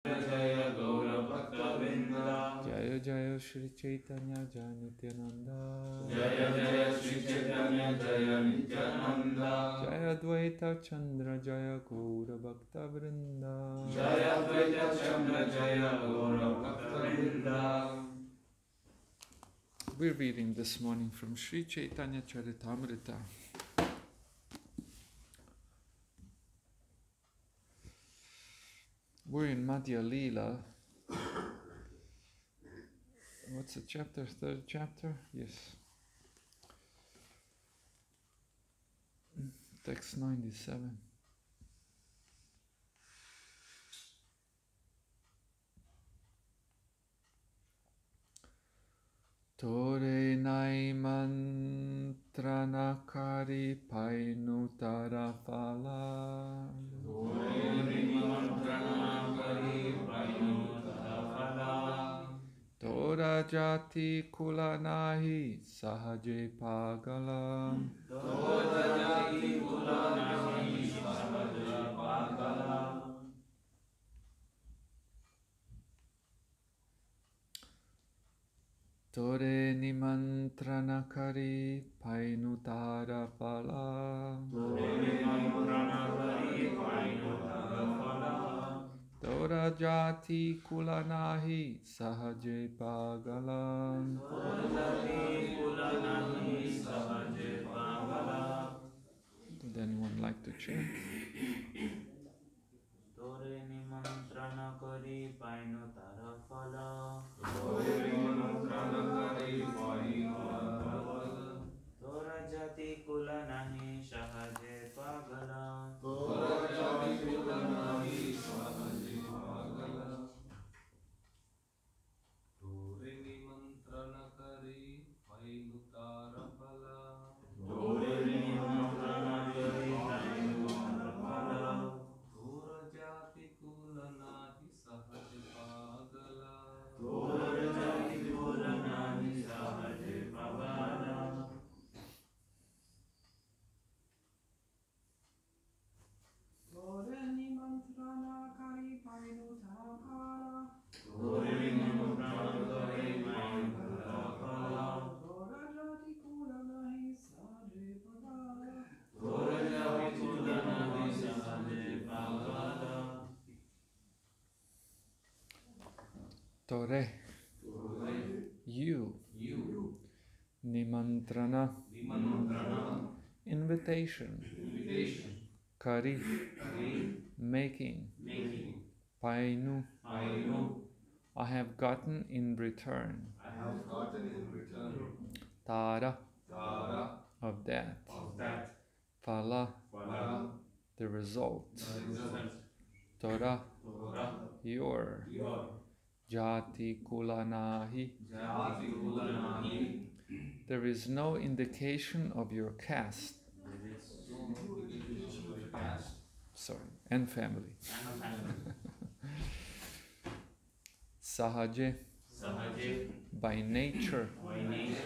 Jaya Gaura Bhakta Vrinda. Jaya Jaya Shri Chaitanya Jaya Nityananda. Jaya Jaya Shri Chaitanya Jaya Nityananda. Jaya Dvaita Chandra Jaya Gaura Bhakta Vrinda. Jaya Dvaita Chandra Jaya Gaura Bhakta Vrinda. We're reading this morning from Sri Chaitanya Charitamrita. We're in Madhya Leela. What's the chapter? Third chapter? Yes. Text 97. Tore nai mantranakari painutara phala. Tore mantranakari painutara phala. Tora jati kulanahi sahaje pagala. Tora jati kulanahi sahaje pagala. Tore nimantranakari painutara phala. Tore nimantranakari painutara phala. Tora jati kulanahi sahaje pagala. Tora jati kulanahi sahaje pagala. Would anyone like to chant? Tore nimantranakari painutara phala. Tore nimantranakari painutara phala. Tora jati kulanahi sahaje pagala. Tora jati kulanahi sahaje pagala. Tore nimantranakari painutara phala. Tore nimantranakari painutara phala. Tora jati kulanahi sahaje pagala. Tora jati kulanahi sahaje pagala. Tore nimantranakari painutara phala. Tore nimantranakari painutara phala. Tora jati kulanahi sahaje pagala. Tora jati kulanahi sahaje pagala. Tore, Tore, you, you, nimantrana, nimantrana, invitation, invitation, kari, kari, making, making, painu, I know, I have gotten in return, I have gotten in return, tara, tara, of that, of that, phala, phala, the result, the result, tora, Torah, your, your, jati kulanahi, jati kulanahi, there is no indication of your caste, and family. Sahaje, sahaje, by nature, by nature,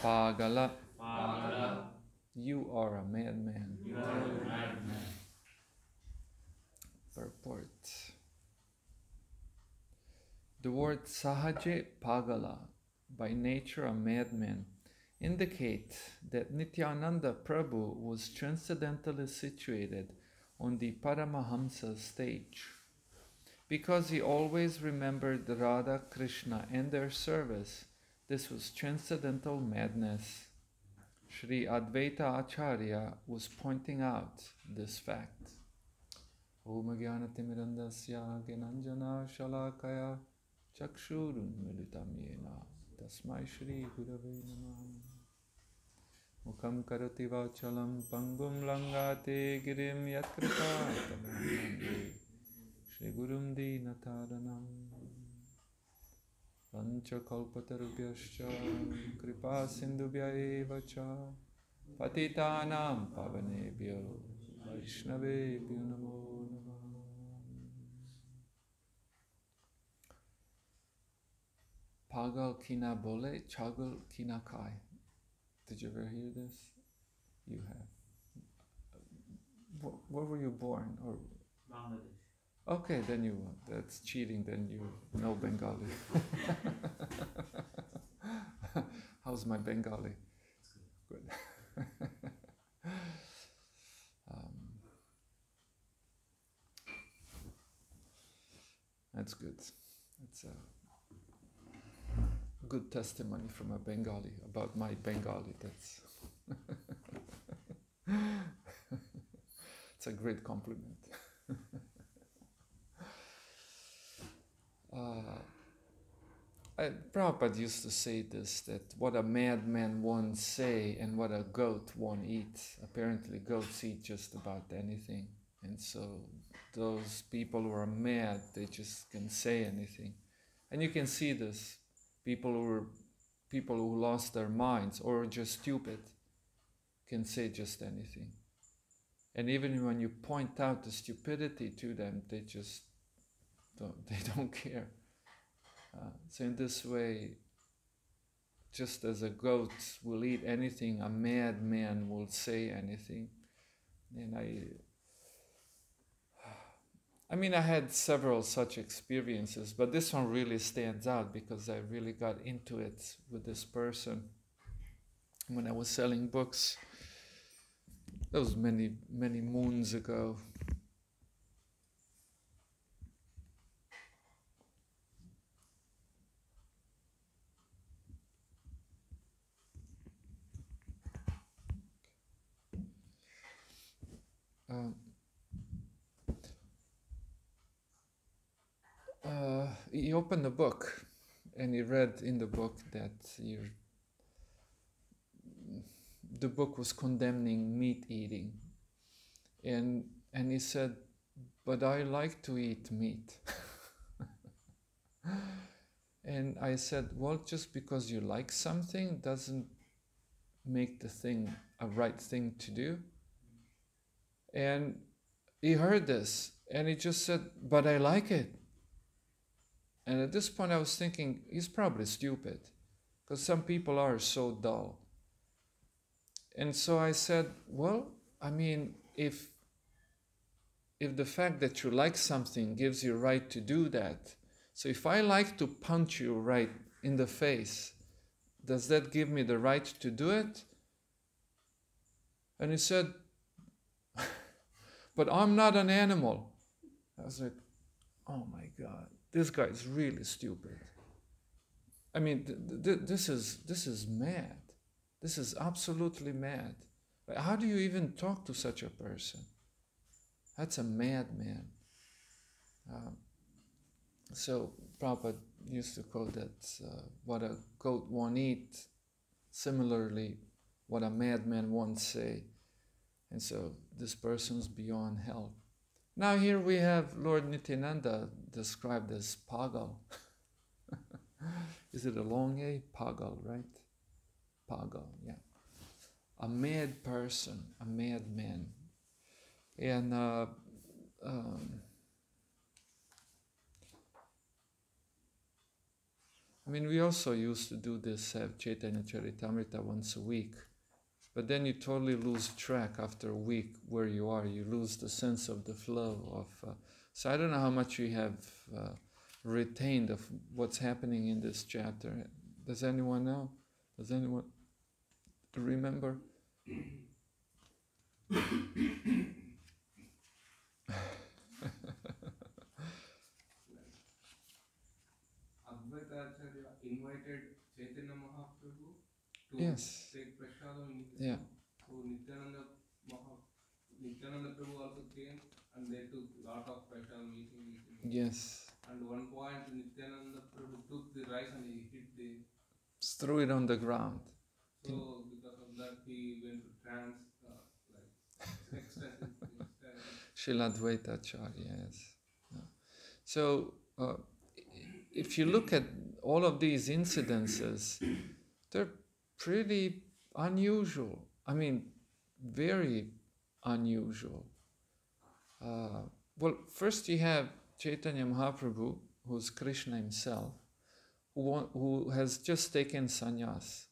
pagala, pagala, you are a madman. you are a madman. Purport. The word sahaje pagala, by nature a madman, indicate that Nityananda Prabhu was transcendentally situated on the Paramahamsa stage. Because he always remembered Radha, Krishna and their service, this was transcendental madness. Sri Advaita Acharya was pointing out this fact. Om Jnanatimidandasya Gyananjana Shalakaya Chakshurun Militam Yena Tasmai Shri Gurave Namah. Mukham Karoti Vachalam Pangum Langate Girim Yakrita Tamande Shri Gurum Dinataranam Pancha Kalpatarubhyascha Kripa Sindhubhya Eva Cha Patitanam Pavanebhyo Vaishnavebhyo Namo Namah. Pagal kina bole, chagal kina kai. Did you ever hear this? You have. Where were you born? Or Bangladesh. Okay, then that's cheating, then you know Bengali. How's my Bengali? Good. That's good. It's a good testimony from a Bengali about my Bengali. That's it's a great compliment. Prabhupada used to say this, that what a madman won't say and what a goat won't eat. Apparently goats eat just about anything. And so those people who are mad, they just can say anything. And you can see this. People who lost their minds or just stupid can say just anything. And even when you point out the stupidity to them, they don't care. So in this way, just as a goat will eat anything, a madman will say anything. And I mean, I had several such experiences, but this one really stands out because I really got into it with this person when I was selling books. That was many, many moons ago. He opened the book and he read in the book that the book was condemning meat eating. And he said, but I like to eat meat. And I said, well, just because you like something doesn't make the thing a right thing to do. And he heard this and he just said, but I like it. And at this point I was thinking, he's probably stupid, because some people are so dull. And so I said, well, I mean, if the fact that you like something gives you right to do that, so if I like to punch you right in the face, does that give me the right to do it? And he said, but I'm not an animal. I was like, oh my God, this guy is really stupid. I mean, this is mad. This is absolutely mad. How do you even talk to such a person? That's a madman. So Prabhupada used to quote that what a goat won't eat, similarly, what a madman won't say. And so this person's beyond help. Now here we have Lord Nityananda described as pagal. Is it a long A? Pagal, right? Pagal, yeah. A mad person, a madman. And I mean, we also used to do this, have Chaitanya Charitamrita once a week. But then you totally lose track after a week where you are. You lose the sense of the flow of... so I don't know how much you have retained of what's happening in this chapter. Does anyone know? Does anyone remember? Advaita Acharya invited Chaitanya Mahaprabhu to Yes. take prasadam in his Yeah. home. So Nityananda Prabhu also came and they took a lot of prasadam eating. Yes. And one point Nityananda Prabhu took the rice and he hit the... Threw it on the ground. So because of that he went to trance, like ecstasy. Srila Advaita Acharya, yes. Yeah. So if you look at all of these incidences, they're pretty unusual. I mean, very unusual. Well, first you have Chaitanya Mahaprabhu, who's Krishna himself, who has just taken sannyas.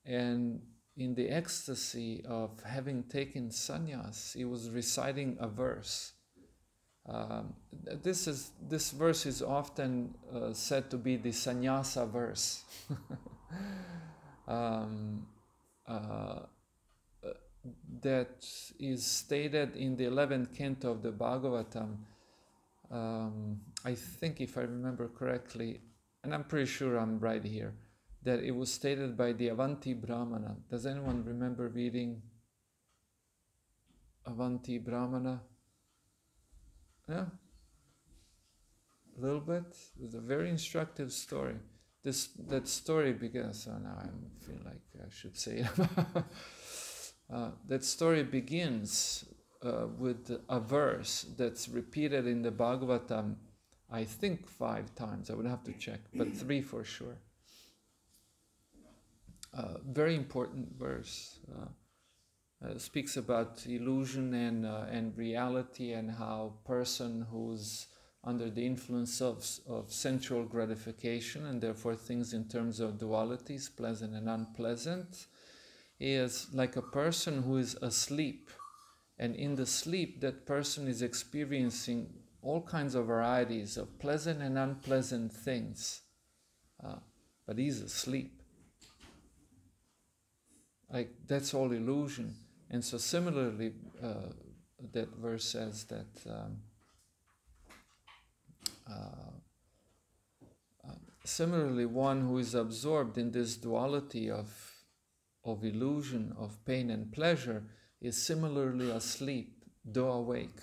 And in the ecstasy of having taken sannyas, he was reciting a verse. This verse is often said to be the sannyasa verse. um, uh, that is stated in the 11th canto of the Bhagavatam. I think, if I remember correctly, and I'm pretty sure I'm right here, that it was stated by the Avanti Brahmana. Does anyone remember reading Avanti Brahmana? Yeah? A little bit? It's a very instructive story. That story begins, so now I feel like I should say it. That story begins with a verse that's repeated in the Bhagavatam, I think 5 times. I would have to check, but 3 for sure. Very important verse. Speaks about illusion and reality, and how person who's under the influence of sensual gratification, and therefore things in terms of dualities, pleasant and unpleasant, is like a person who is asleep. And in the sleep, that person is experiencing all kinds of varieties of pleasant and unpleasant things. But he's asleep. Like, that's all illusion. And so similarly, that verse says that similarly, one who is absorbed in this duality of illusion, of pain and pleasure, is similarly asleep, though awake.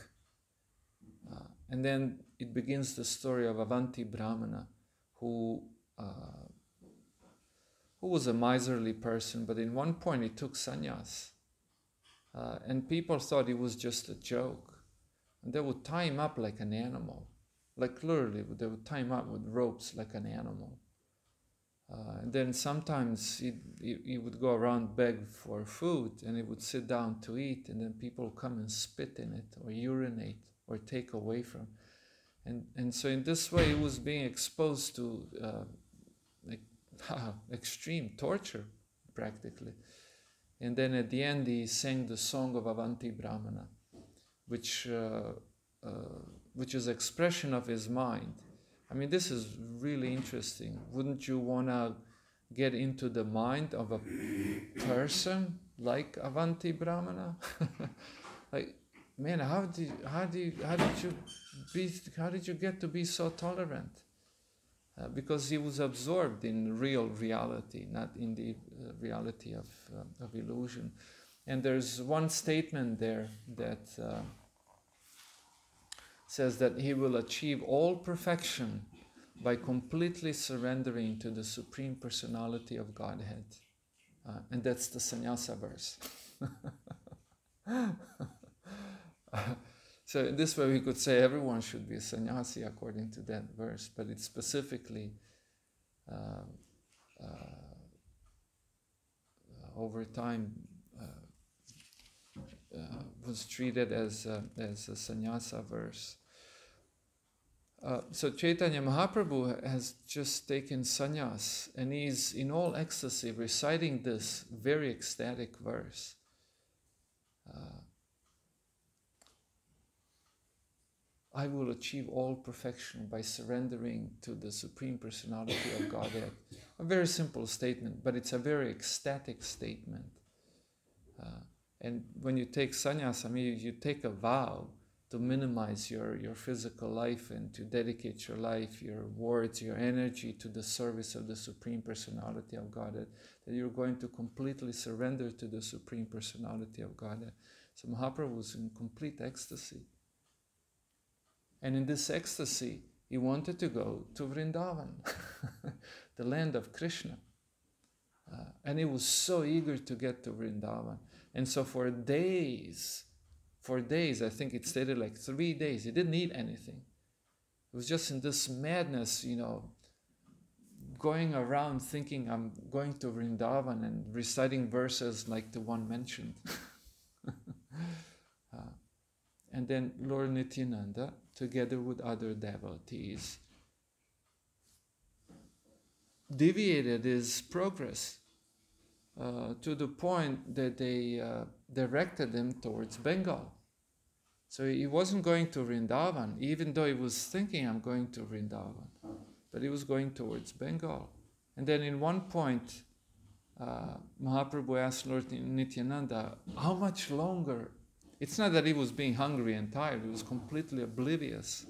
And then it begins the story of Avanti Brahmana, who was a miserly person, but in one point he took sannyas. And people thought it was just a joke. And they would tie him up like an animal. Like literally, they would tie him up with ropes like an animal. And then sometimes he would go around beg for food, and he would sit down to eat, and then people would come and spit in it, or urinate, or take away from. And so in this way he was being exposed to extreme torture, practically. And then at the end he sang the song of Avanti Brahmana, which is expression of his mind. I mean, this is really interesting. Wouldn't you want to get into the mind of a person like Avanti Brahmana? Like, man, how did you get to be so tolerant? Because he was absorbed in real reality, not in the reality of illusion. And there's one statement there that says that he will achieve all perfection by completely surrendering to the Supreme Personality of Godhead. And that's the sannyasa verse. So in this way we could say everyone should be a sannyasi according to that verse, but it specifically over time was treated as a sannyasa verse. So Chaitanya Mahaprabhu has just taken sannyas, and he's in all ecstasy reciting this very ecstatic verse. I will achieve all perfection by surrendering to the Supreme Personality of Godhead. A very simple statement, but it's a very ecstatic statement. And when you take sannyas, I mean, you take a vow to minimize your physical life and to dedicate your life, your words, your energy to the service of the Supreme Personality of Godhead, that you're going to completely surrender to the Supreme Personality of Godhead. So Mahaprabhu was in complete ecstasy. And in this ecstasy, he wanted to go to Vrindavan, the land of Krishna. And he was so eager to get to Vrindavan. And so for days, I think it stated like 3 days, he didn't eat anything. It was just in this madness, going around thinking I'm going to Vrindavan and reciting verses like the one mentioned. And then Lord Nityananda, together with other devotees, deviated his progress to the point that they directed him towards Bengal. So he wasn't going to Vrindavan, even though he was thinking, I'm going to Vrindavan. But he was going towards Bengal. And then in one point, Mahaprabhu asked Lord Nityananda, how much longer? It's not that he was being hungry and tired, he was completely oblivious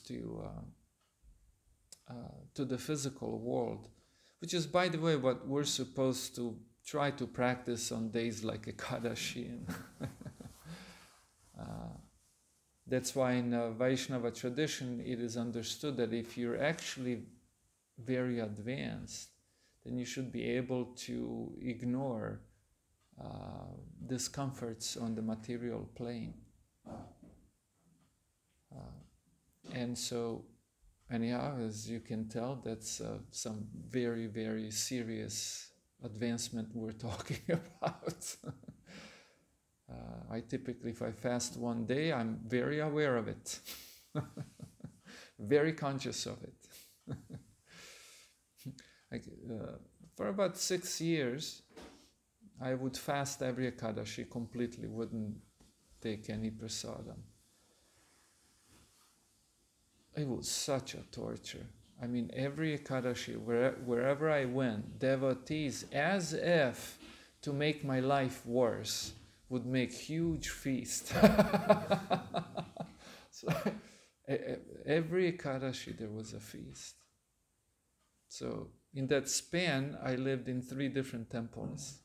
to the physical world, which is, by the way, what we're supposed to try to practice on days like Ekadashi. That's why in Vaishnava tradition it is understood that if you're actually very advanced, then you should be able to ignore discomforts on the material plane. And so, anyhow, as you can tell, that's some very, very serious advancement we're talking about. I typically, if I fast one day, I'm very aware of it, very conscious of it. For about 6 years, I would fast every Ekadashi completely, wouldn't take any prasadam. It was such a torture. I mean, every Ekadashi, wherever I went, devotees, as if to make my life worse, would make huge feast. So every Ekadashi there was a feast. So in that span, I lived in 3 different temples.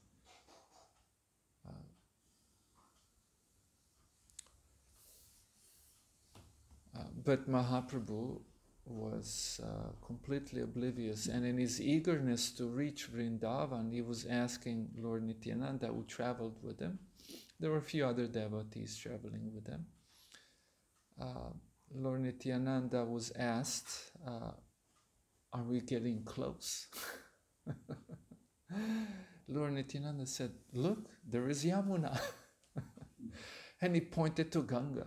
But Mahaprabhu was completely oblivious, and in his eagerness to reach Vrindavan, he was asking Lord Nityananda, who traveled with him. There were a few other devotees traveling with him. Lord Nityananda was asked, are we getting close? Lord Nityananda said, look, there is Yamuna. And he pointed to Ganga,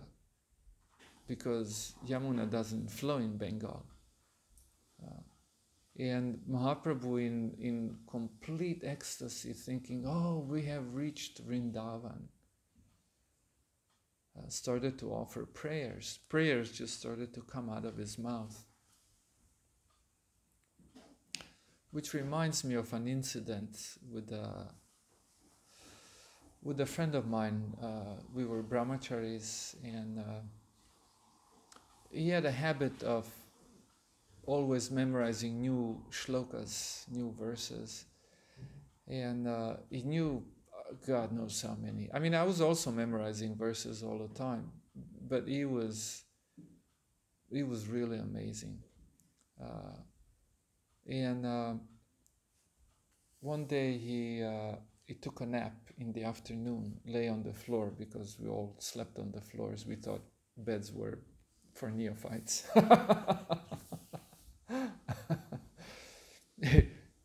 because Yamuna doesn't flow in Bengal. And Mahaprabhu, in complete ecstasy, thinking, oh, we have reached Vrindavan, started to offer prayers. Prayers just started to come out of his mouth. Which reminds me of an incident with a friend of mine. We were brahmacharis, and he had a habit of always memorizing new shlokas, new verses. And he knew, God knows how many. I mean, I was also memorizing verses all the time, but he was really amazing. And one day he took a nap in the afternoon, lay on the floor, because we all slept on the floors. We thought beds were for neophytes.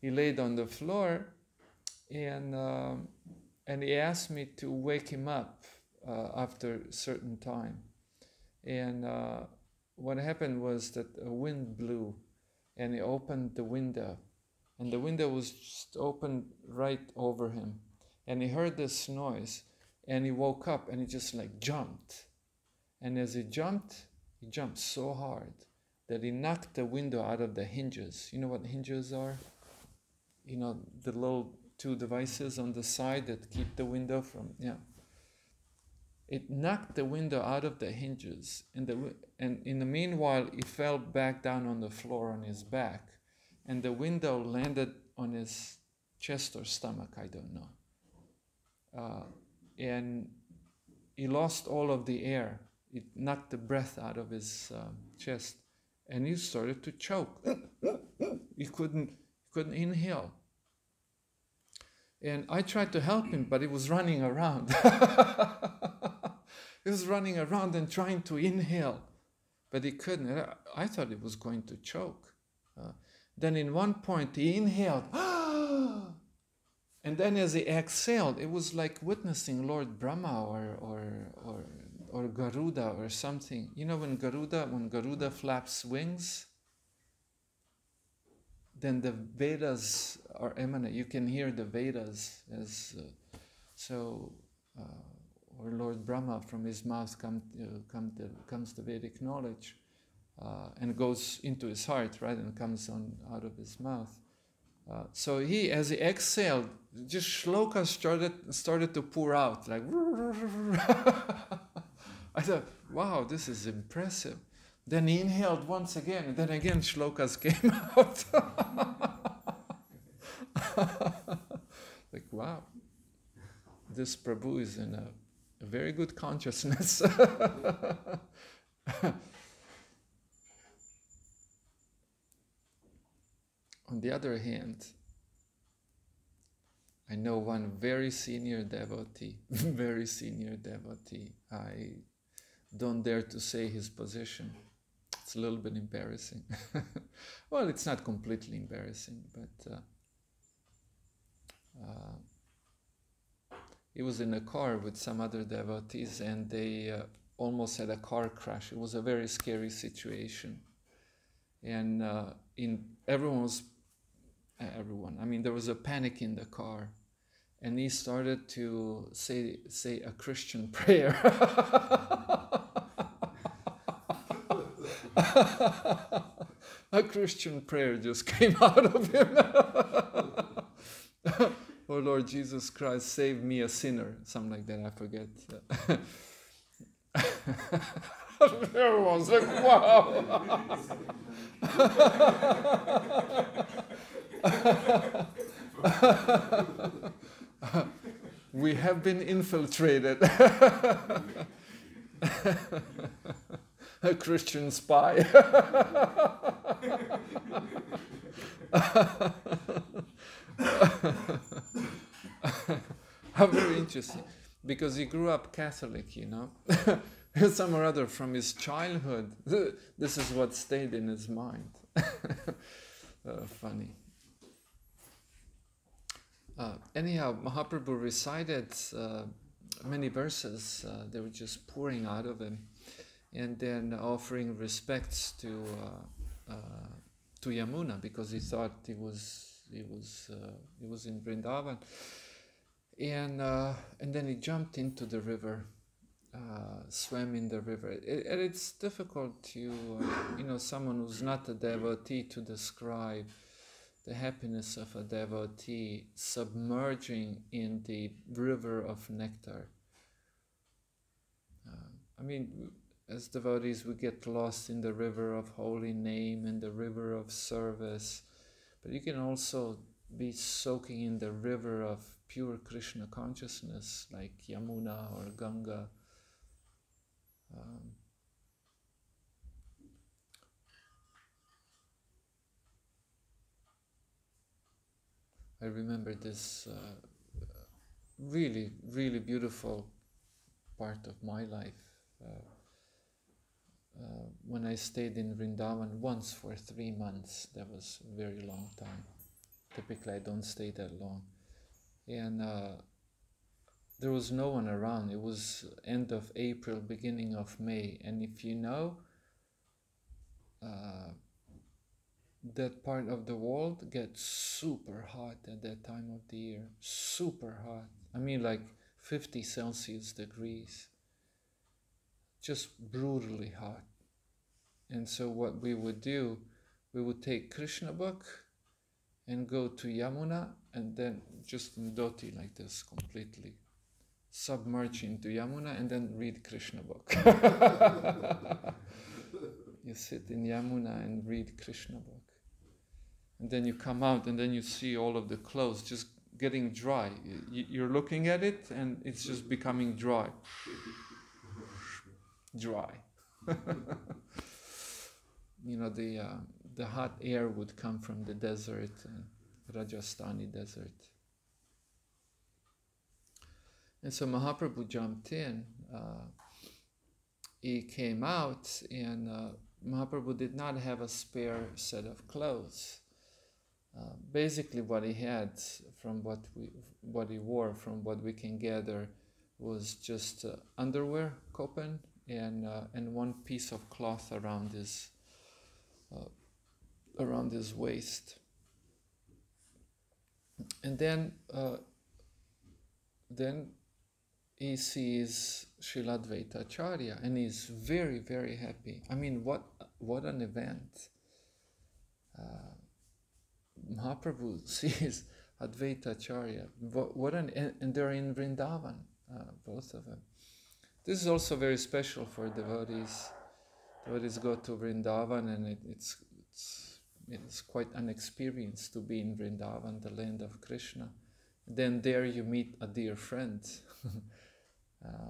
He laid on the floor, and he asked me to wake him up after a certain time. And what happened was that a wind blew, and he opened the window, and the window was just opened right over him, and he heard this noise, and he woke up, and he just like jumped. And as he jumped so hard that he knocked the window out of the hinges. You know what hinges are? You know, the little 2 devices on the side that keep the window from, yeah. It knocked the window out of the hinges, and in the meanwhile, he fell back down on the floor on his back, and the window landed on his chest or stomach, I don't know. And he lost all of the air. It knocked the breath out of his chest, and he started to choke. He couldn't inhale. And I tried to help him, but he was running around. He was running around and trying to inhale, but he couldn't. I thought he was going to choke. Then in one point he inhaled, and then as he exhaled, it was like witnessing Lord Brahma or Garuda or something. You know, when Garuda flaps wings, then the Vedas are emanate. You can hear the Vedas as so. or Lord Brahma, from his mouth comes the Vedic knowledge, and goes into his heart, right, and comes out of his mouth. So he, as he exhaled, just shlokas started to pour out, like. I thought, wow, this is impressive. Then he inhaled once again, and then again shlokas came out. Like, wow, this Prabhu is in a very good consciousness. On the other hand, I know one very senior devotee, very senior devotee. I don't dare to say his position. It's a little bit embarrassing. Well, it's not completely embarrassing, but he was in a car with some other devotees, and they almost had a car crash. It was a very scary situation, and there was a panic in the car, and he started to say a Christian prayer. A Christian prayer just came out of him. Oh Lord Jesus Christ, save me a sinner. Something like that, I forget. Everyone's like, wow. We have been infiltrated. A Christian spy. How very interesting, because he grew up Catholic, you know. Some or other from his childhood. This is what stayed in his mind. Funny. Anyhow, Mahaprabhu recited many verses. They were just pouring out of him, and then offering respects to Yamuna, because he thought he was in Vrindavan, and then he jumped into the river, swam in the river. And it's difficult to someone who's not a devotee to describe the happiness of a devotee submerging in the river of nectar. As devotees, we get lost in the river of holy name and the river of service, but you can also be soaking in the river of pure Krishna consciousness, like Yamuna or Ganga. I remember this really, really beautiful part of my life. When I stayed in Vrindavan once for 3 months, that was a very long time. Typically I don't stay that long. And there was no one around. It was end of April, beginning of May. And if you know, that part of the world gets super hot at that time of the year. Super hot. Like 50 Celsius degrees. Just brutally hot. And so what we would do, we would take Krishna book and go to Yamuna, and then just in dhoti like this, completely submerge into Yamuna, and then read Krishna book. You sit in Yamuna and read Krishna book. And then you come out, and then you see all of the clothes just getting dry. You're looking at it, and it's just becoming dry. Dry. The hot air would come from the desert, Rajasthani desert. And so Mahaprabhu jumped in. He came out, and Mahaprabhu did not have a spare set of clothes. Basically, what he had, from what he wore, from what we can gather, was just underwear, kopan, and one piece of cloth around his waist. And then he sees Srila Advaita Acharya and he's very, very happy. I mean, what an event. Mahaprabhu sees Advaita Acharya. And they're in Vrindavan, both of them. This is also very special for devotees. Devotees go to Vrindavan and it's quite an experience to be in Vrindavan, the land of Krishna. Then there you meet a dear friend,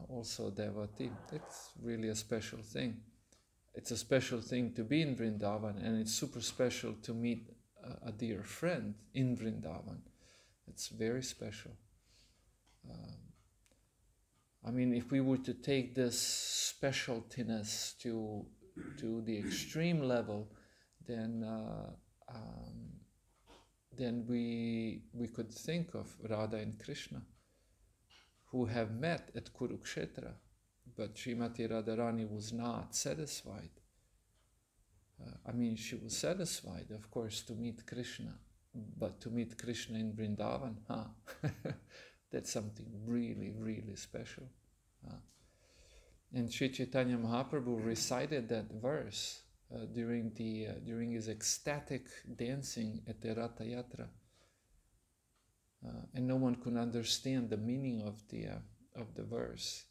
also devotee. It's really a special thing. It's a special thing to be in Vrindavan, and it's super special to meet a dear friend in Vrindavan. It's very special. I mean, if we were to take this specialtiness to the extreme level, then we could think of Radha and Krishna, who have met at Kurukshetra, but Srimati Radharani was not satisfied. I mean, she was satisfied, of course, to meet Krishna, but to meet Krishna in Vrindavan, that's something really, really special. And Sri Chaitanya Mahaprabhu recited that verse during his ecstatic dancing at the Ratha Yatra, and no one could understand the meaning of the verse.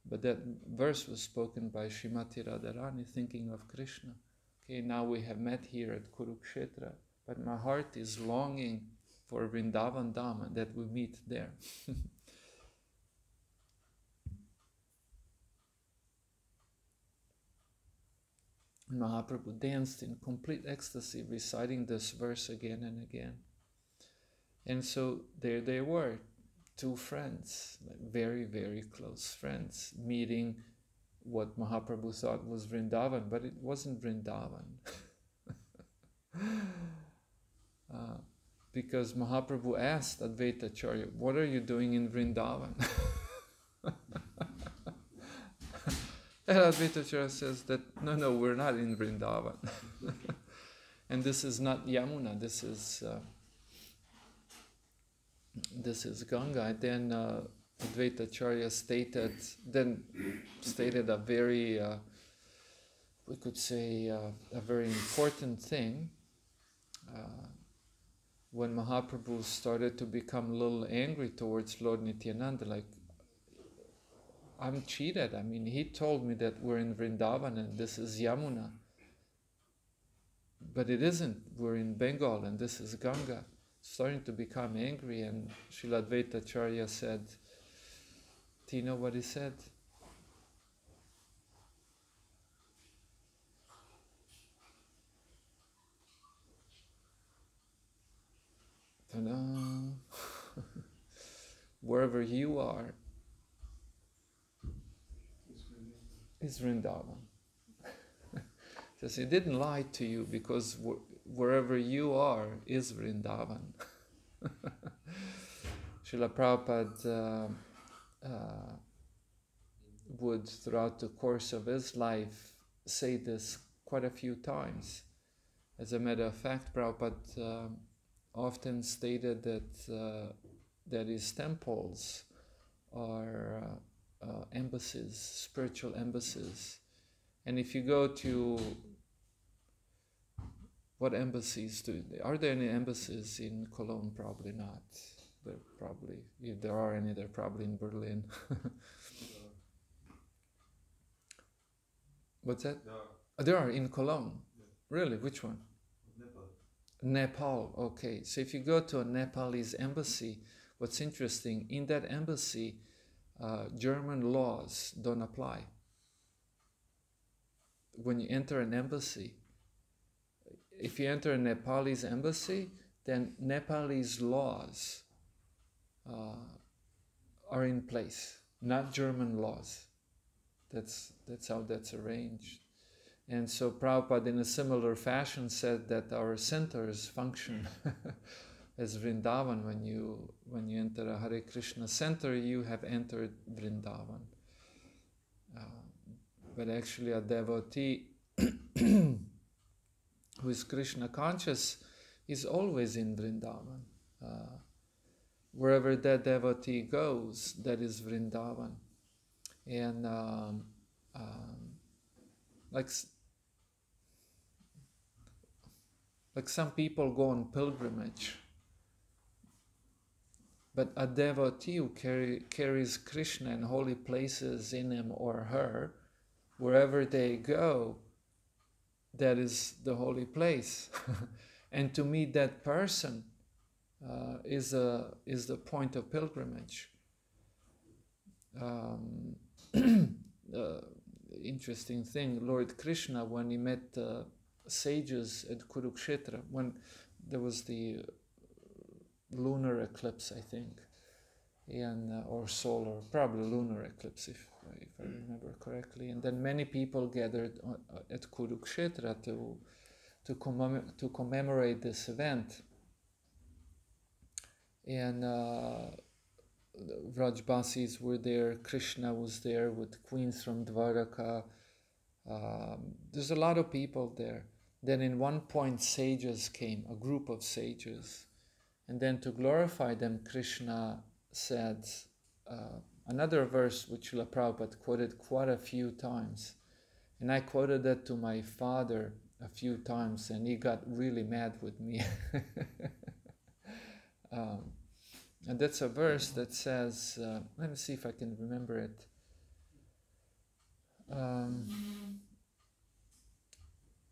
But that verse was spoken by Srimati Radharani, thinking of Krishna. Okay, now we have met here at Kurukshetra, but my heart is longing for Vrindavan Dhama, that we meet there. Mahaprabhu danced in complete ecstasy, reciting this verse again and again. And so there they were, two friends, like very, very close friends, meeting what Mahaprabhu thought was Vrindavan, but it wasn't Vrindavan. Because Mahaprabhu asked Advaita Acharya, what are you doing in Vrindavan? And Advaita Acharya says that, no, we're not in Vrindavan. And this is not Yamuna, this is Ganga. And then Advaita Acharya stated a very, we could say, a very important thing. When Mahaprabhu started to become a little angry towards Lord Nityananda, like, I'm cheated. I mean, he told me that we're in Vrindavan and this is Yamuna. But it isn't. We're in Bengal and this is Ganga. Starting to become angry, and Srila Advaita Acharya said, do you know what he said? Wherever you are is Vrindavan. Says he didn't lie to you, because wherever you are is Vrindavan. Srila Prabhupada would, throughout the course of his life, say this quite a few times. As a matter of fact, Prabhupada often stated that his temples are embassies, spiritual embassies. And if you go to, what embassies are there any embassies in Cologne? Probably not. They're probably, if there are any, they're probably in Berlin. What's that? There are in Cologne. Really? Which one? Nepal. Okay. So if you go to a Nepalese embassy, what's interesting, in that embassy, German laws don't apply. When you enter an embassy, if you enter a Nepalese embassy, then Nepalese laws are in place, not German laws. That's how that's arranged. And so Prabhupada, in a similar fashion, said that our centers function as Vrindavan. When you enter a Hare Krishna center, you have entered Vrindavan. But actually a devotee who is Krishna conscious is always in Vrindavan. wherever that devotee goes, that is Vrindavan. And like some people go on pilgrimage, but a devotee who carries Krishna in holy places in him or her, wherever they go, that is the holy place. And to meet that person is the point of pilgrimage. Interesting thing, Lord Krishna, when he met sages at Kurukshetra, when there was the lunar eclipse, I think, and or solar, probably lunar eclipse, if I remember correctly, and then many people gathered at Kurukshetra to commemorate this event, and Vrajbasis were there, Krishna was there with queens from Dvaraka. There's a lot of people there. Then in one point sages came, a group of sages. And then to glorify them, Krishna said another verse which Srila Prabhupada quoted quite a few times. And I quoted that to my father a few times and he got really mad with me. And that's a verse that says, let me see if I can remember it.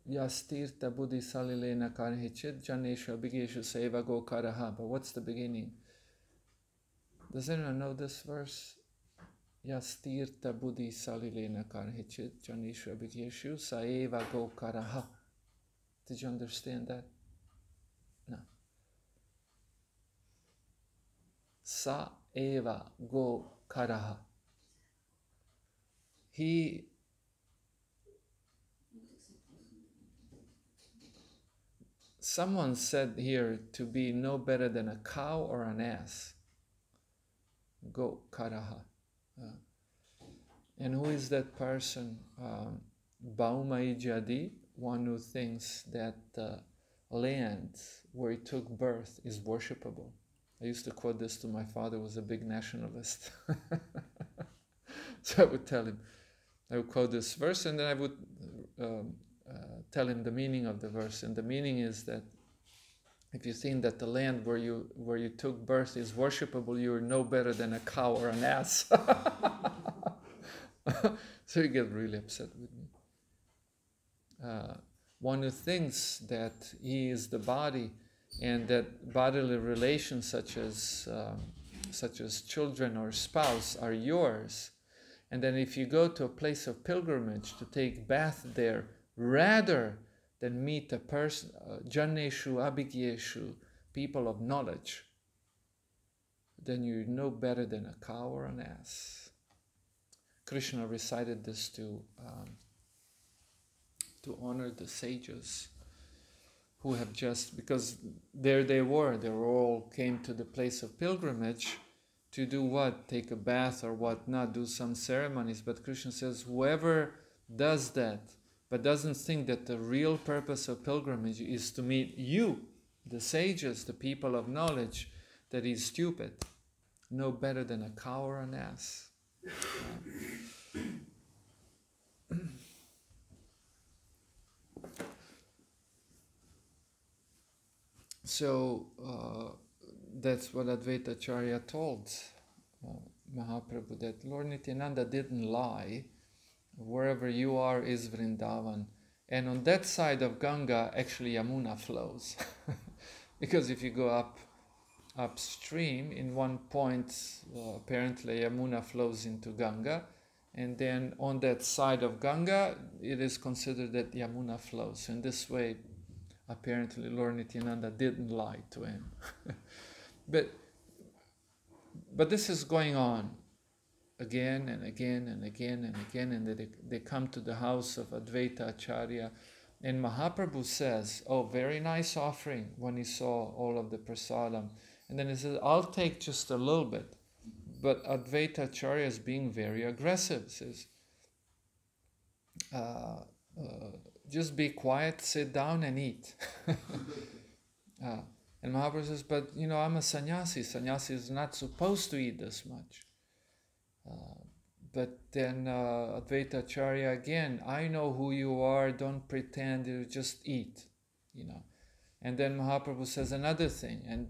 Yas Tirtha buddhi salilena karhichit janesha bigeshu seva go karaha. But what's the beginning? Does anyone know this verse? Yas Tirtha buddhi salilena karhichit janesha bigeshu seva go karaha. Did you understand that? No. Sa eva go karaha. Someone said here to be no better than a cow or an ass. Go karaha. And who is that person? Baumai Jadi, one who thinks that land where he took birth is worshipable. I used to quote this to my father, who was a big nationalist. So I would tell him, I would quote this verse and then I would tell him the meaning of the verse. And the meaning is that if you think that the land where you took birth is worshipable, you're no better than a cow or an ass. So he gets really upset with me. One who thinks that he is the body and that bodily relations such as children or spouse are yours, and then if you go to a place of pilgrimage to take bath there rather than meet a person, Janeshu, Abhigyeshu, people of knowledge, then you're no better than a cow or an ass. Krishna recited this to honor the sages who have just, because there they all came to the place of pilgrimage to do what? Take a bath or whatnot, do some ceremonies. But Krishna says, whoever does that, but doesn't think that the real purpose of pilgrimage is to meet you, the sages, the people of knowledge, that is stupid, no better than a cow or an ass. So that's what Advaita Acharya told Mahaprabhu, that Lord Nityananda didn't lie. Wherever you are is Vrindavan. And on that side of Ganga, actually Yamuna flows. Because if you go upstream, in one point, apparently Yamuna flows into Ganga. And then on that side of Ganga, it is considered that Yamuna flows. In this way, apparently Lord Nityananda didn't lie to him. But this is going on again and again and again and again, and they come to the house of Advaita Acharya, and Mahaprabhu says, oh, very nice offering, when he saw all of the prasadam. And then he says, I'll take just a little bit. But Advaita Acharya is being very aggressive, says, just be quiet, sit down and eat. And Mahaprabhu says, but I'm a sannyasi. Sannyasi is not supposed to eat this much. But then Advaita Acharya again, I know who you are, don't pretend, you just eat, And then Mahaprabhu says another thing, and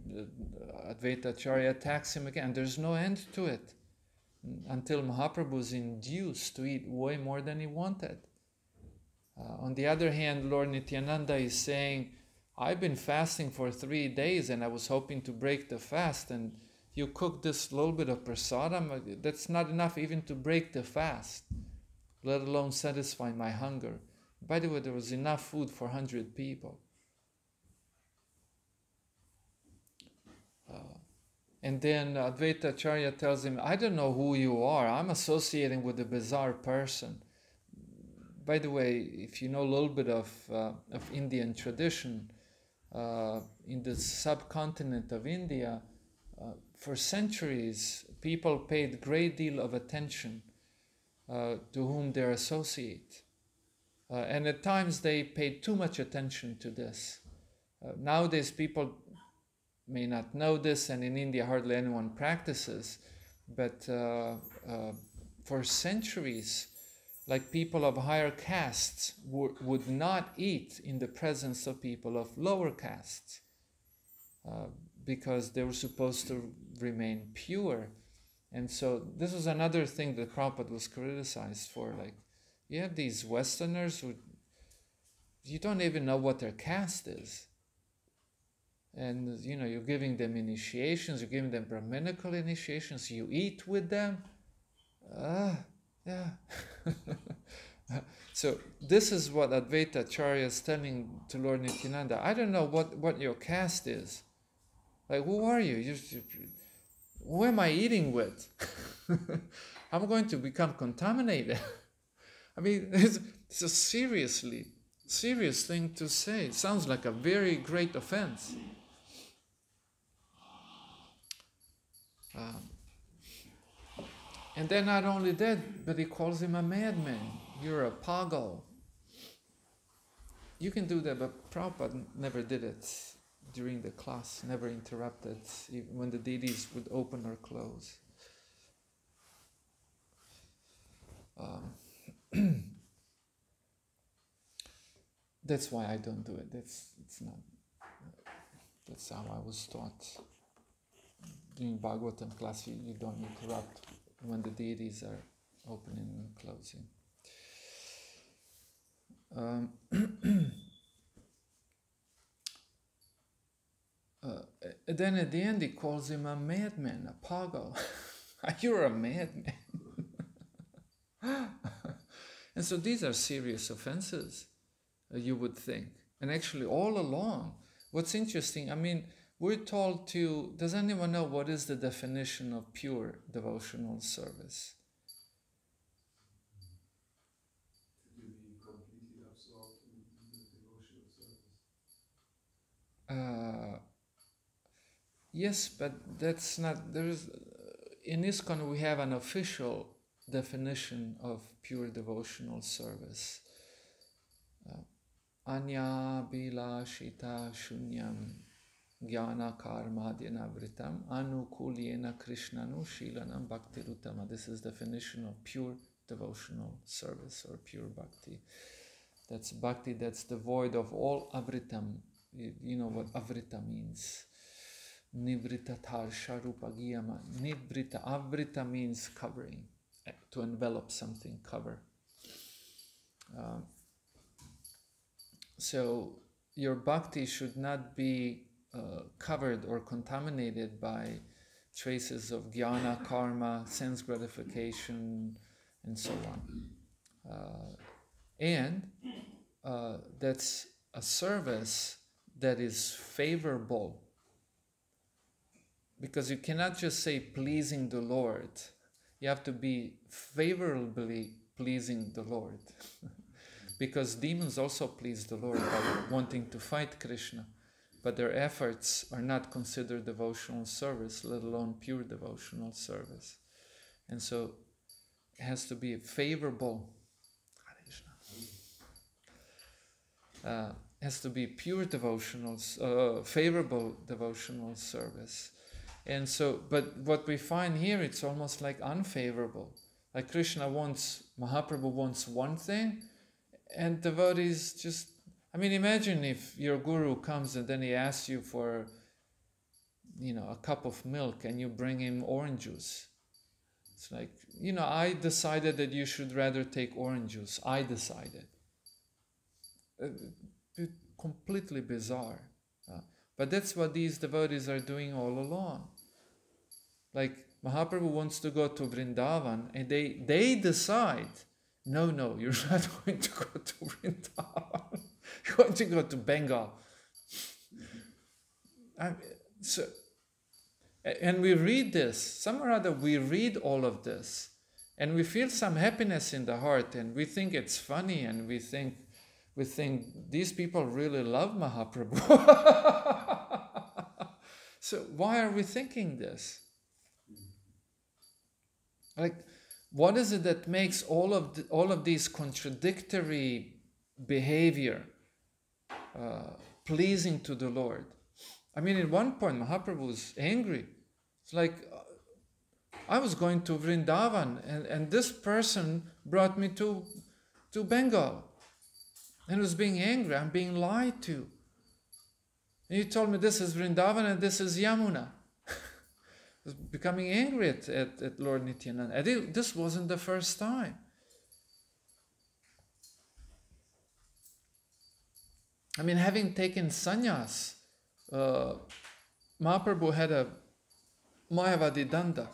Advaita Acharya attacks him again. There's no end to it until Mahaprabhu is induced to eat way more than he wanted. On the other hand, Lord Nityananda is saying, I've been fasting for 3 days and I was hoping to break the fast, and you cook this little bit of prasadam, that's not enough even to break the fast, let alone satisfy my hunger. By the way, there was enough food for 100 people. And then Advaita Acharya tells him, I don't know who you are, I'm associating with a bizarre person. By the way, if you know a little bit of Indian tradition, in the subcontinent of India, for centuries, people paid great deal of attention to whom they associate. And at times they paid too much attention to this. Nowadays people may not know this, and in India hardly anyone practices, but for centuries, like people of higher castes would not eat in the presence of people of lower castes because they were supposed to remain pure. And so this was another thing that Prabhupada was criticized for. Like, you have these Westerners who, you don't even know what their caste is. And, you're giving them initiations, you're giving them Brahminical initiations, you eat with them. Yeah. So this is what Advaita Acharya is telling to Lord Nityananda. I don't know what your caste is. Like, who are you? Who am I eating with? I'm going to become contaminated. I mean, it's a serious thing to say. It sounds like a very great offense. And then not only that, but he calls him a madman. You're a pagal. You can do that, but Prabhupada never did it during the class, never interrupted, even when the deities would open or close. That's why I don't do it. That's how I was taught. During Bhagavatam class, you don't interrupt when the deities are opening and closing. Then at the end he calls him a madman, a pagal. You're a madman. And so these are serious offenses, you would think. And actually all along, what's interesting, we're told to, does anyone know what is the definition of pure devotional service? To be completely absorbed in the devotional service. Yes, but that's not, in ISKCON we have an official definition of pure devotional service. Anya bila shita shunyam jnana karmadhyana vritam anukulyena krishnanu shilanam bhaktirutama. This is definition of pure devotional service or pure bhakti. That's bhakti that's devoid of all avritam. You know what avrita means. Nivrita tarsha rupa giyama. Nivrita, avrita means covering, to envelop something, cover. So your bhakti should not be covered or contaminated by traces of jnana, karma, sense gratification, and so on. And that's a service that is favorable. Because you cannot just say pleasing the Lord. You have to be favorably pleasing the Lord. Because demons also please the Lord by wanting to fight Krishna. But their efforts are not considered devotional service, let alone pure devotional service. And so it has to be favorable. has to be pure devotional, favorable devotional service. And so, but what we find here, it's almost like unfavorable. Like Mahaprabhu wants one thing, and devotees just, I mean, imagine if your guru comes and then he asks you for, a cup of milk and you bring him orange juice. It's like, I decided that you should rather take orange juice. I decided. Completely bizarre. But that's what these devotees are doing all along. Like Mahaprabhu wants to go to Vrindavan and they decide, no, you're not going to go to Vrindavan. You're going to go to Bengal. And we read this, somehow or other we read all of this and we feel some happiness in the heart and we think it's funny and we think these people really love Mahaprabhu. So why are we thinking this? Like, what is it that makes all of these contradictory behavior pleasing to the Lord? I mean, at one point Mahaprabhu was angry. It's like, I was going to Vrindavan and this person brought me to Bengal. And was being angry. I'm being lied to. And you told me this is Vrindavan and this is Yamuna. I was becoming angry at Lord Nityananda. This wasn't the first time. I mean, having taken sannyas, Mahaprabhu had a Mayavadi danda.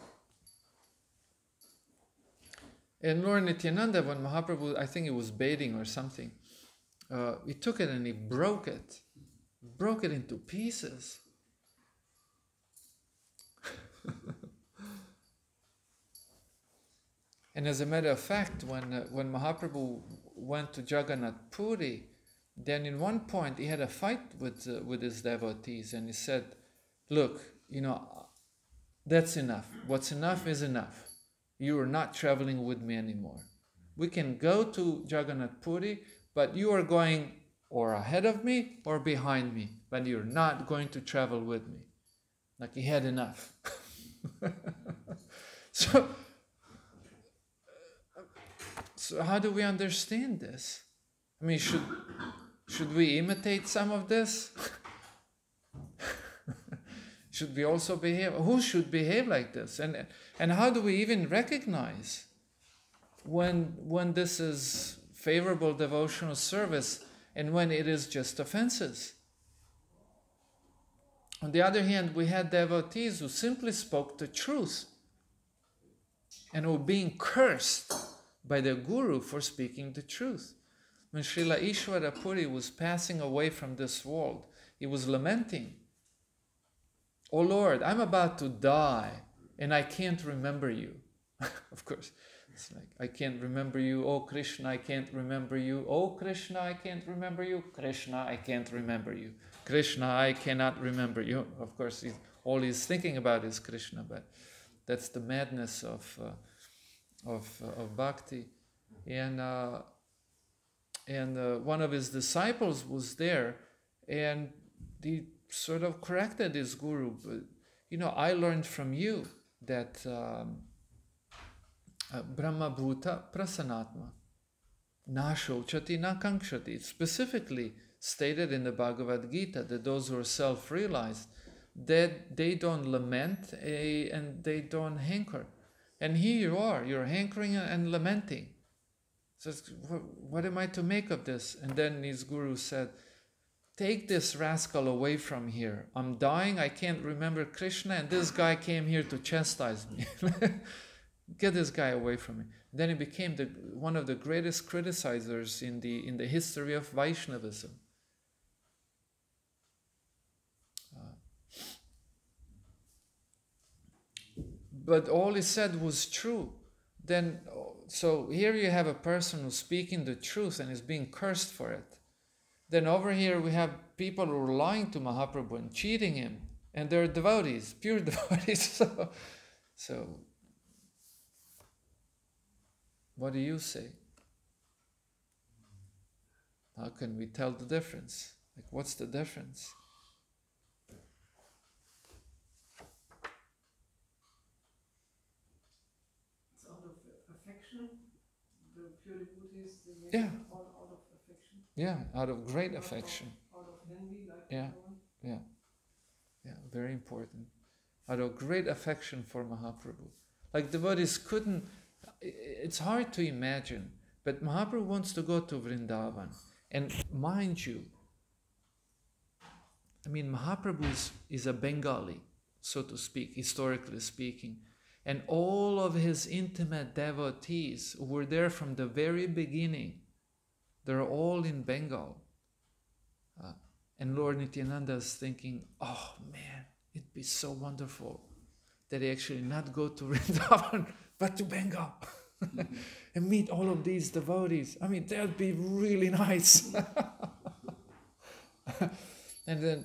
And Lord Nityananda, when Mahaprabhu, I think he was bathing or something, he took it and he broke it into pieces. And as a matter of fact, when Mahaprabhu went to Jagannath Puri, then in one point he had a fight with his devotees and he said, look, that's enough. What's enough is enough. You are not traveling with me anymore. We can go to Jagannath Puri, but you are going or ahead of me or behind me, but you're not going to travel with me. Like he had enough. So how do we understand this? I mean, should we imitate some of this? Should we also behave? Who should behave like this? And how do we even recognize when this is favorable devotional service and when it is just offenses? On the other hand, we had devotees who simply spoke the truth and were being cursed by their guru for speaking the truth. When Srila Ishwara Puri was passing away from this world, he was lamenting, "Oh Lord, I'm about to die and I can't remember you." Of course, it's like, I can't remember you. Oh Krishna, I can't remember you. Oh Krishna, I can't remember you. Krishna, I can't remember you. Krishna, I cannot remember you. Of course, all he's thinking about is Krishna, but that's the madness of Bhakti. And one of his disciples was there, and he sort of corrected his guru. But, I learned from you that Brahma Bhuta Prasanatma Na Shochati Na Kankshati. It's specifically stated in the Bhagavad Gita that those who are self-realized, that they don't lament and they don't hanker. And here you are, you're hankering and lamenting. So what am I to make of this? And then his guru said, take this rascal away from here. I'm dying, I can't remember Krishna, and this guy came here to chastise me. Get this guy away from me. Then he became one of the greatest criticizers in the history of Vaishnavism. But all he said was true. Then, so here you have a person who's speaking the truth and is being cursed for it. Then over here we have people who are lying to Mahaprabhu and cheating him, and they're devotees, pure devotees. So what do you say? How can we tell the difference? Like, what's the difference? It's out of affection. The pure devotees, they Yeah. make it all out of affection. Yeah, out of great Not affection. Out of envy, like Yeah. everyone. Yeah, very important. Out of great affection for Mahaprabhu. Like devotees couldn't, it's hard to imagine, but Mahaprabhu wants to go to Vrindavan. And mind you, I mean, Mahaprabhu is a Bengali, so to speak, historically speaking. And all of his intimate devotees who were there from the very beginning, they're all in Bengal. And Lord Nityananda is thinking, oh man, it'd be so wonderful that he actually not go to Vrindavan, but to Bengal and meet all of these devotees. I mean, that'd be really nice. And then,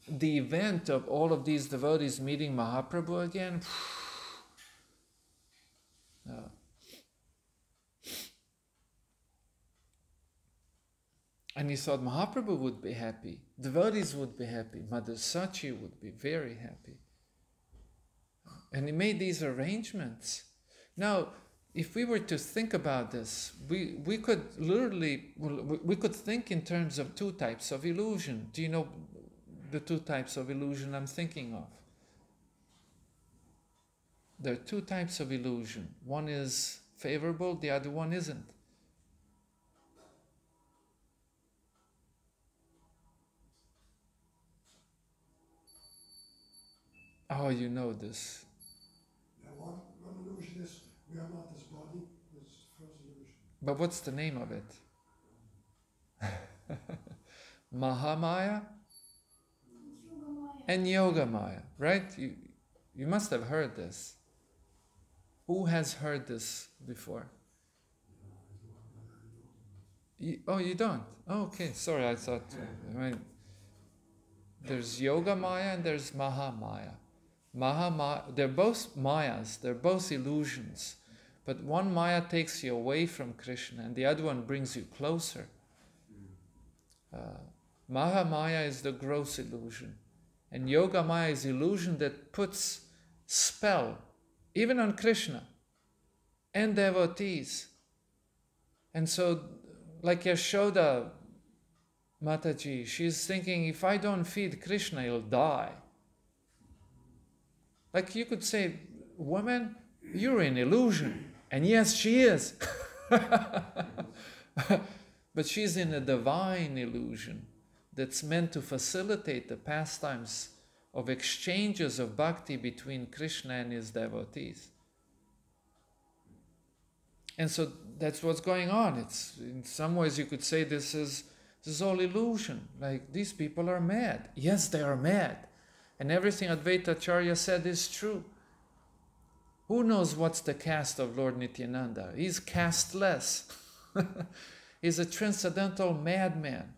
the event of all of these devotees meeting Mahaprabhu again, and he thought Mahaprabhu would be happy, devotees would be happy, Mother Sachi would be very happy. And he made these arrangements. Now, if we were to think about this, we could literally, we could think in terms of two types of illusion. Do you know the two types of illusion I'm thinking of? There are two types of illusion. One is favorable, the other one isn't. Oh, you know this. Yeah, one illusion is we are not this body. This is the first illusion. But what's the name of it? Mahamaya and Yogamaya, right? You must have heard this. Who has heard this before? You don't? Oh, okay, sorry, I thought. There's Yogamaya and there's Mahamaya. They're both mayas, they're both illusions. But one maya takes you away from Krishna and the other one brings you closer. Mahamaya is the gross illusion. And Yogamaya is illusion that puts spell, even on Krishna and devotees. And so, like Yashoda Mataji, she's thinking, if I don't feed Krishna, he'll die. Like you could say, woman, you're in illusion. And yes, she is. But she's in a divine illusion that's meant to facilitate the pastimes of exchanges of bhakti between Krishna and his devotees. And so that's what's going on. It's, in some ways you could say this is all illusion. Like, these people are mad. Yes, they are mad. And everything Advaita Acharya said is true. Who knows what's the caste of Lord Nityananda? He's casteless. He's a transcendental madman,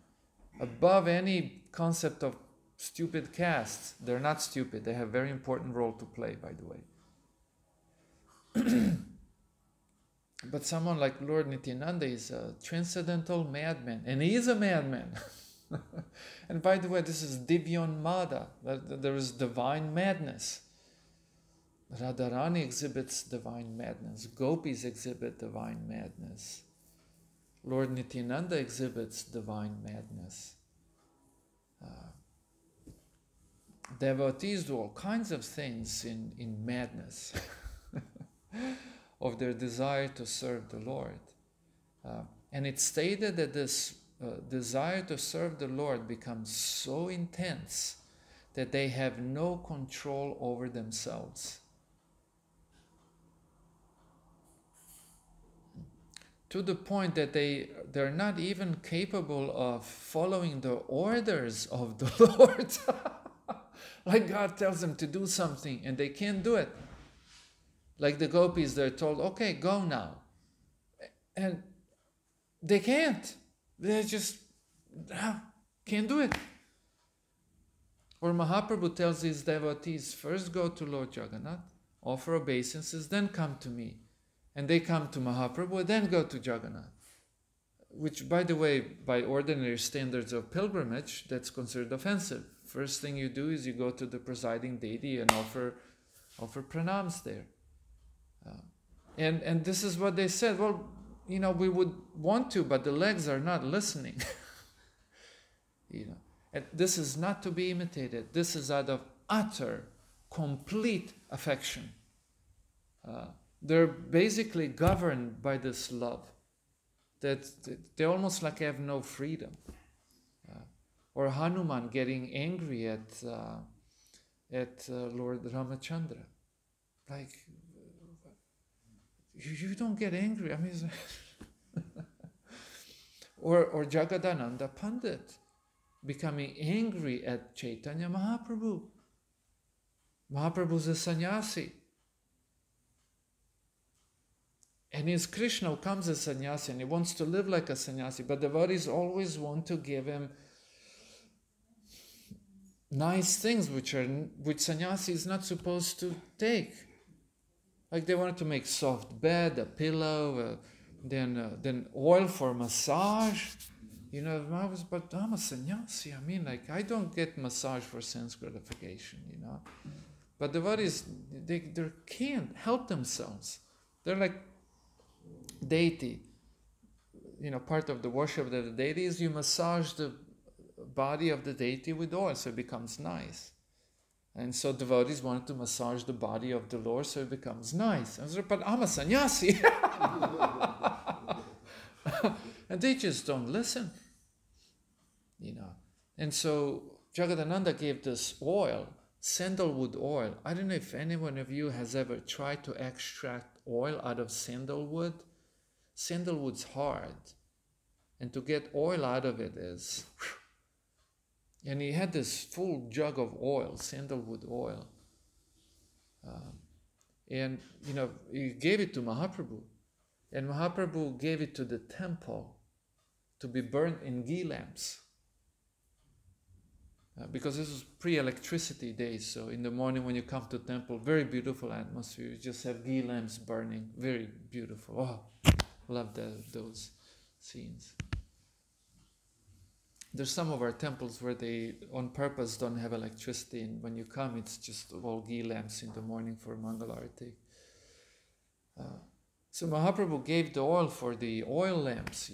above any concept of stupid castes. They're not stupid. They have a very important role to play, by the way. But someone like Lord Nityananda is a transcendental madman, and he is a madman. And by the way, this is Divyonmada. There is divine madness. Radharani exhibits divine madness. Gopis exhibit divine madness. Lord Nityananda exhibits divine madness. Devotees do all kinds of things in madness of their desire to serve the Lord. And it's stated that this desire to serve the Lord becomes so intense that they have no control over themselves. To the point that they're not even capable of following the orders of the Lord. Like God tells them to do something and they can't do it. Like the gopis, they're told, okay, go now. And they can't. They just can't do it. Or Mahaprabhu tells his devotees, first go to Lord Jagannath, offer obeisances, then come to me. And they come to Mahaprabhu, then go to Jagannath. which, by the way, by ordinary standards of pilgrimage, that's considered offensive. First thing you do is you go to the presiding deity and offer pranams there. And this is what they said. Well, we would want to, but the legs are not listening. And this is not to be imitated. This is out of utter, complete affection. They're basically governed by this love. That they almost like have no freedom. Or Hanuman getting angry at Lord Ramachandra. Like, you don't get angry. I mean, or Jagadananda Pandit becoming angry at Chaitanya Mahaprabhu. Mahaprabhu's a sannyasi. And he's Krishna who comes as sannyasi and he wants to live like a sannyasi, but devotees always want to give him nice things which sannyasi is not supposed to take. Like they wanted to make soft bed, a pillow, then oil for massage. But I'm a sannyasi. I mean, like, I don't get massage for sense gratification, But devotees, they can't help themselves. They're like deity. Part of the worship of the deity is you massage the body of the deity with oil so it becomes nice. And so devotees wanted to massage the body of the Lord so it becomes nice. I said, but I'm a sannyasi. And they just don't listen. And so Jagadananda gave this oil, sandalwood oil. I don't know if any one of you has ever tried to extract oil out of sandalwood. Sandalwood's hard. And to get oil out of it is... And he had this full jug of oil, sandalwood oil. And he gave it to Mahaprabhu. And Mahaprabhu gave it to the temple to be burnt in ghee lamps. Because this was pre-electricity days, so in the morning when you come to temple, very beautiful atmosphere. You just have ghee lamps burning, very beautiful. Oh, love those scenes. There's some of our temples where they, on purpose, don't have electricity, and when you come, it's just all ghee lamps in the morning for Mangalarati. So Mahaprabhu gave the oil for the oil lamps,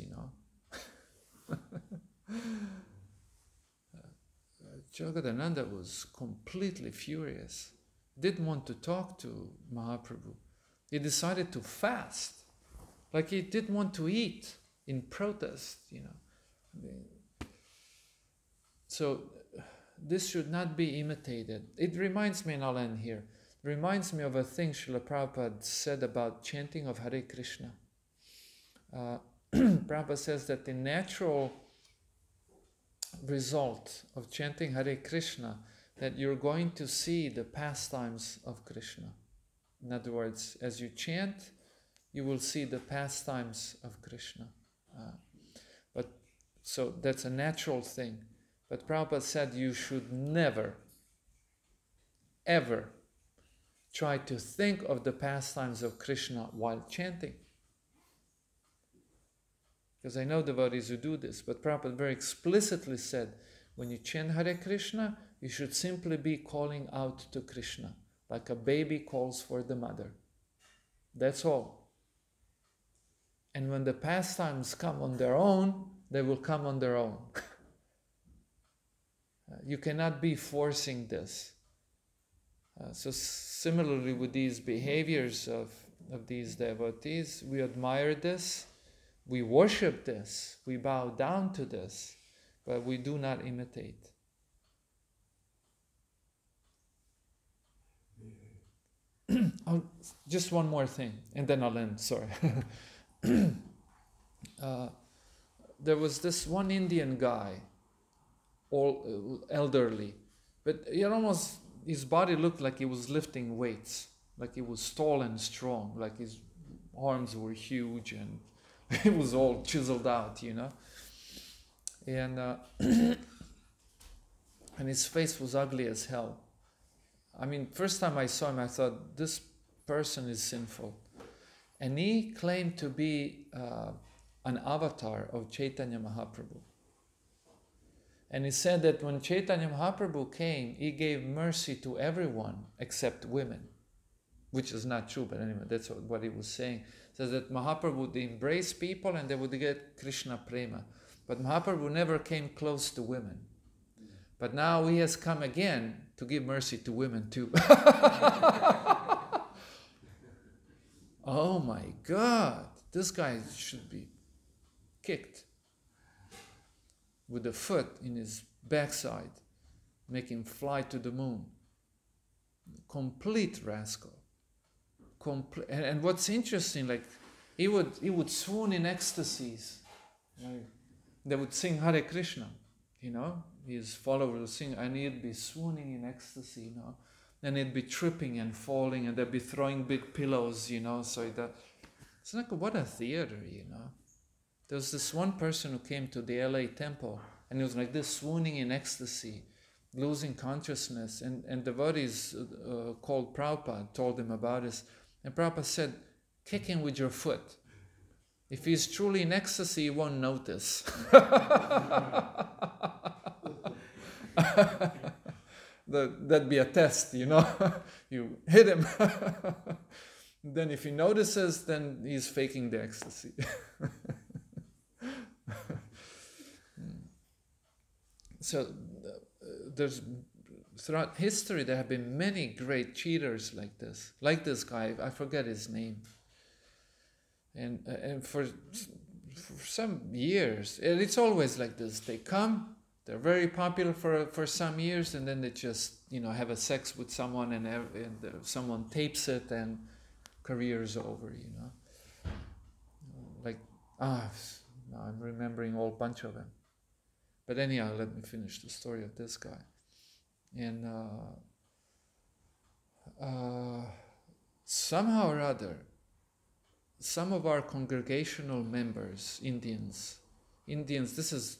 Jagadananda was completely furious. Didn't want to talk to Mahaprabhu. He decided to fast. Like he didn't want to eat in protest, So this should not be imitated. It reminds me, and I'll end here, reminds me of a thing Srila Prabhupada said about chanting of Hare Krishna. Prabhupada says that the natural result of chanting Hare Krishna, that you're going to see the pastimes of Krishna. In other words, as you chant, you will see the pastimes of Krishna. So that's a natural thing. But Prabhupada said you should never, ever try to think of the pastimes of Krishna while chanting. Because I know devotees who do this, but Prabhupada very explicitly said, when you chant Hare Krishna, you should simply be calling out to Krishna, like a baby calls for the mother. That's all. And when the pastimes come on their own, they will come on their own. You cannot be forcing this. So similarly with these behaviors of these devotees, we admire this, we worship this, we bow down to this, but we do not imitate. Just one more thing, and then I'll end, sorry. There was this one Indian guy, all elderly, but his body looked like he was lifting weights, like he was tall and strong, like his arms were huge and it was all chiseled out, and and his face was ugly as hell. I mean, first time I saw him, I thought, this person is sinful. And he claimed to be an avatar of Chaitanya Mahaprabhu. And he said that when Chaitanya Mahaprabhu came, he gave mercy to everyone except women, which is not true, but anyway, that's what he was saying. So that Mahaprabhu would embrace people and they would get Krishna prema. But Mahaprabhu never came close to women. But now he has come again to give mercy to women too. Oh my God, this guy should be kicked with a foot in his backside, make him fly to the moon. Complete rascal. And what's interesting, like he would swoon in ecstasies. Like, they would sing Hare Krishna, you know. His followers would sing, and he'd be swooning in ecstasy, you know. And he'd be tripping and falling, and they'd be throwing big pillows, you know. So it's like, what a theater, you know. There was this one person who came to the LA temple, and he was like this, swooning in ecstasy, losing consciousness. And devotees called Prabhupada, told him about this. And Prabhupada said, kick him with your foot. If he's truly in ecstasy, he won't notice. That'd be a test, you know. You hit him. Then if he notices, then he's faking the ecstasy. So there's, throughout history, there have been many great cheaters like this guy. I forget his name. And for some years, and it's always like this. They come, they're very popular for some years, and then they just, you know, have a sex with someone, and someone tapes it, and career's over, you know. Like, now I'm remembering a whole bunch of them. But anyhow, let me finish the story of this guy. And somehow or other, some of our congregational members, Indians, this is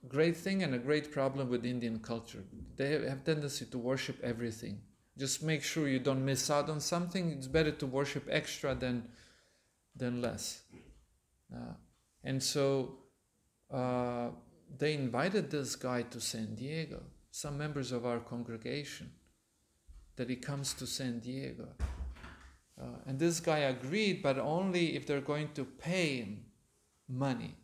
a great thing and a great problem with Indian culture. They have tendency to worship everything. Just make sure you don't miss out on something. It's better to worship extra than less. And so they invited this guy to San Diego, some members of our congregation, that he comes to San Diego. And this guy agreed, but only if they're going to pay him money.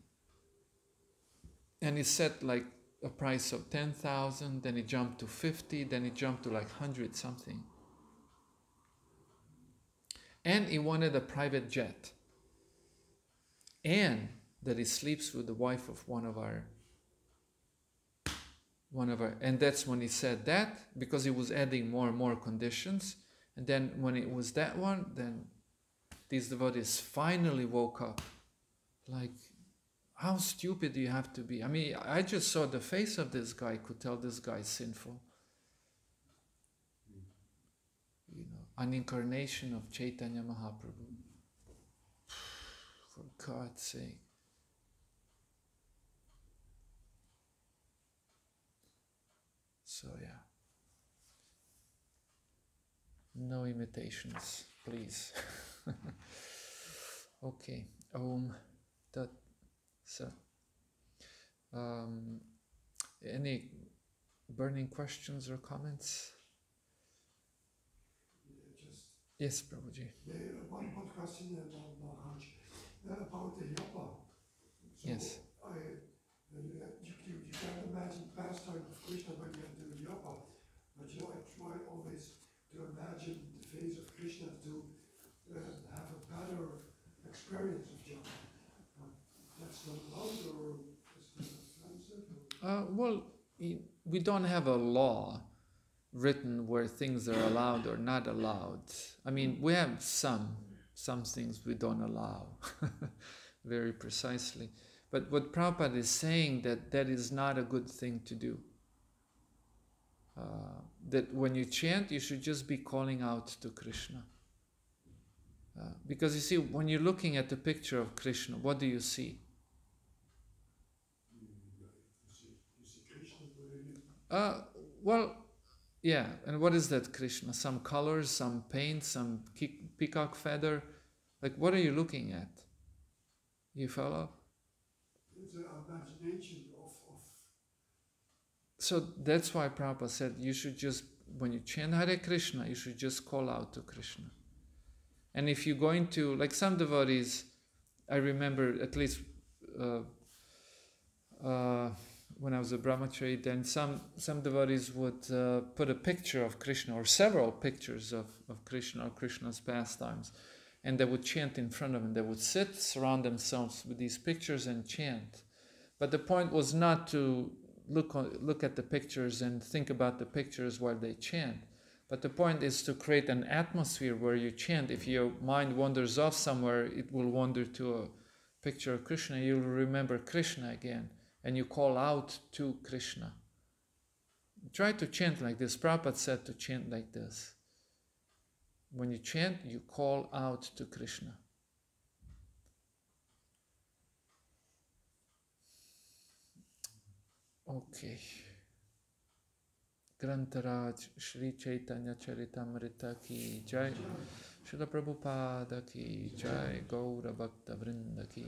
And he set like a price of 10,000, then he jumped to 50, then he jumped to like 100 something. And he wanted a private jet. And that he sleeps with the wife of one of our, and that's when he said that, because he was adding more and more conditions. And then when it was that one, then these devotees finally woke up. Like, how stupid do you have to be? I mean, I just saw the face of this guy, could tell this guy is sinful. You know, an incarnation of Chaitanya Mahaprabhu. For God's sake. So yeah. No imitations, please. Okay. Tat Sat. Any burning questions or comments? Yes, Prabhuji. One question Maharaj, about the yapa. So Yes. You can't imagine pastime of Krishna when you have the yapa, but you know, I try always to imagine the face of Krishna to have a better experience of japa. That's not allowed, or is that offensive? Well, we don't have a law written where things are allowed or not allowed. I mean, we have some things we don't allow, very precisely. But what Prabhupada is saying, that is not a good thing to do. That when you chant, you should just be calling out to Krishna. Because you see, when you're looking at the picture of Krishna, what do you see? You see Krishna. Well, yeah, and what is that Krishna? Some colors, some paint, some peacock feather? Like, what are you looking at? You follow? It's an imagination of So that's why Prabhupada said you should just, when you chant Hare Krishna, you should just call out to Krishna. And if you're going to, like some devotees, I remember at least when I was a brahmachari, then some devotees would put a picture of Krishna or several pictures of Krishna or Krishna's pastimes, and they would chant in front of him. They would sit, surround themselves with these pictures and chant. But the point was not to look at the pictures and think about the pictures while they chant. But the point is to create an atmosphere where you chant. If your mind wanders off somewhere, it will wander to a picture of Krishna. You'll remember Krishna again, and you call out to Krishna. Try to chant like this. Prabhupada said to chant like this. When you chant, you call out to Krishna. Okay. Grantaraj Shri Chaitanya Charitamrita ki jai, Srila Prabhupada ki jai, Gaura Bhakta Vrinda ki